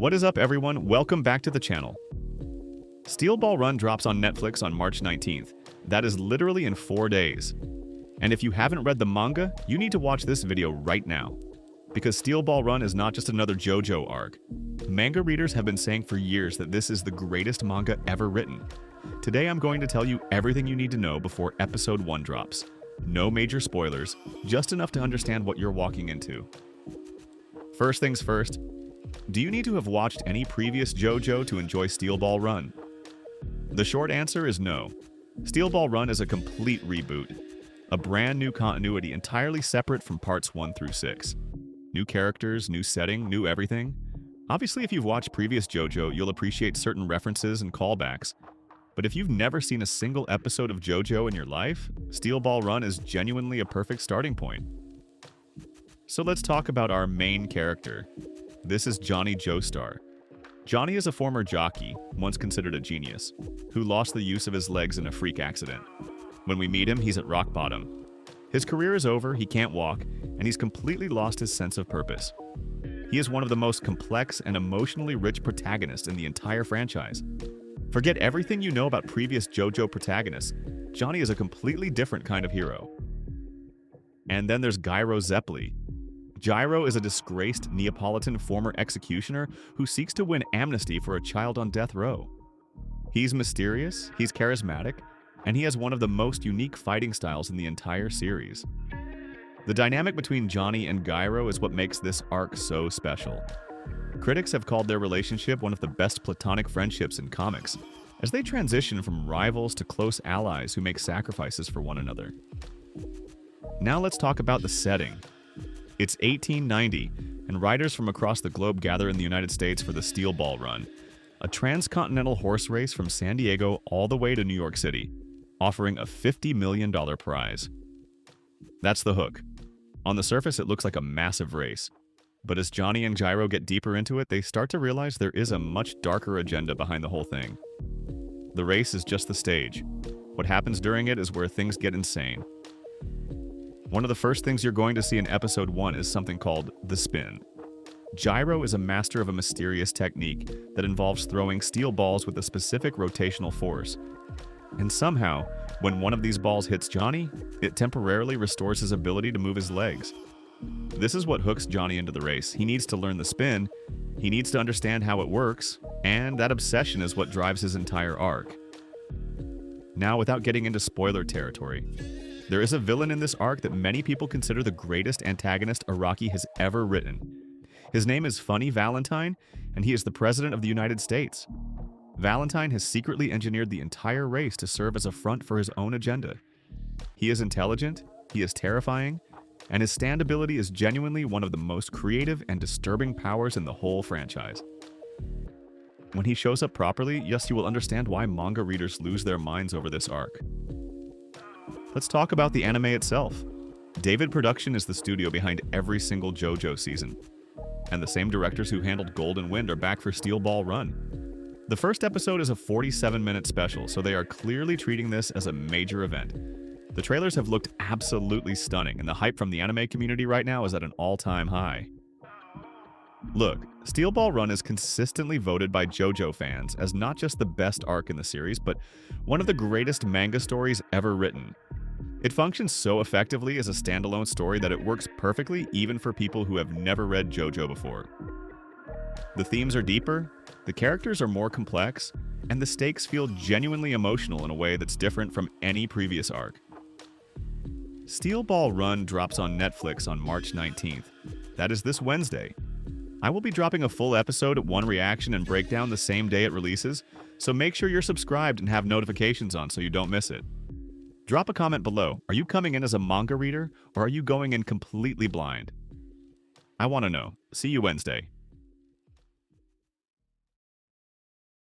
What is up, everyone? Welcome back to the channel. Steel Ball Run drops on Netflix on March 19th. That is literally in 4 days. And if you haven't read the manga, you need to watch this video right now. Because Steel Ball Run is not just another Jojo arc. Manga readers have been saying for years that this is the greatest manga ever written. Today I'm going to tell you everything you need to know before episode 1 drops. No major spoilers, just enough to understand what you're walking into. First things first, do you need to have watched any previous Jojo to enjoy Steel Ball Run? The short answer is no. Steel Ball Run is a complete reboot. A brand new continuity entirely separate from parts 1 through 6. New characters, new setting, new everything. Obviously, if you've watched previous Jojo, you'll appreciate certain references and callbacks. But if you've never seen a single episode of Jojo in your life, Steel Ball Run is genuinely a perfect starting point. So let's talk about our main character. This is Johnny Joestar. Johnny is a former jockey, once considered a genius, who lost the use of his legs in a freak accident. When we meet him, he's at rock bottom. His career is over, he can't walk, and he's completely lost his sense of purpose. He is one of the most complex and emotionally rich protagonists in the entire franchise. Forget everything you know about previous JoJo protagonists. Johnny is a completely different kind of hero. And then there's Gyro Zeppeli. Gyro is a disgraced Neapolitan former executioner who seeks to win amnesty for a child on death row. He's mysterious, he's charismatic, and he has one of the most unique fighting styles in the entire series. The dynamic between Johnny and Gyro is what makes this arc so special. Critics have called their relationship one of the best platonic friendships in comics, as they transition from rivals to close allies who make sacrifices for one another. Now let's talk about the setting. It's 1890, and riders from across the globe gather in the United States for the Steel Ball Run, a transcontinental horse race from San Diego all the way to New York City, offering a $50 million prize. That's the hook. On the surface, it looks like a massive race. But as Johnny and Gyro get deeper into it, they start to realize there is a much darker agenda behind the whole thing. The race is just the stage. What happens during it is where things get insane. One of the first things you're going to see in episode 1 is something called the spin. Gyro is a master of a mysterious technique that involves throwing steel balls with a specific rotational force. And somehow, when one of these balls hits Johnny, it temporarily restores his ability to move his legs. This is what hooks Johnny into the race. He needs to learn the spin, he needs to understand how it works, and that obsession is what drives his entire arc. Now, without getting into spoiler territory, there is a villain in this arc that many people consider the greatest antagonist Araki has ever written. His name is Funny Valentine, and he is the President of the United States. Valentine has secretly engineered the entire race to serve as a front for his own agenda. He is intelligent, he is terrifying, and his stand ability is genuinely one of the most creative and disturbing powers in the whole franchise. When he shows up properly, yes, you will understand why manga readers lose their minds over this arc. Let's talk about the anime itself. David Production is the studio behind every single JoJo season, and the same directors who handled Golden Wind are back for Steel Ball Run. The first episode is a 47-minute special, so they are clearly treating this as a major event. The trailers have looked absolutely stunning, and the hype from the anime community right now is at an all-time high. Look, Steel Ball Run is consistently voted by JoJo fans as not just the best arc in the series, but one of the greatest manga stories ever written. It functions so effectively as a standalone story that it works perfectly even for people who have never read JoJo before. The themes are deeper, the characters are more complex, and the stakes feel genuinely emotional in a way that's different from any previous arc. Steel Ball Run drops on Netflix on March 19th. That is this Wednesday. I will be dropping a full episode at One Reaction and Breakdown the same day it releases, so make sure you're subscribed and have notifications on so you don't miss it. Drop a comment below. Are you coming in as a manga reader, or are you going in completely blind? I want to know. See you Wednesday.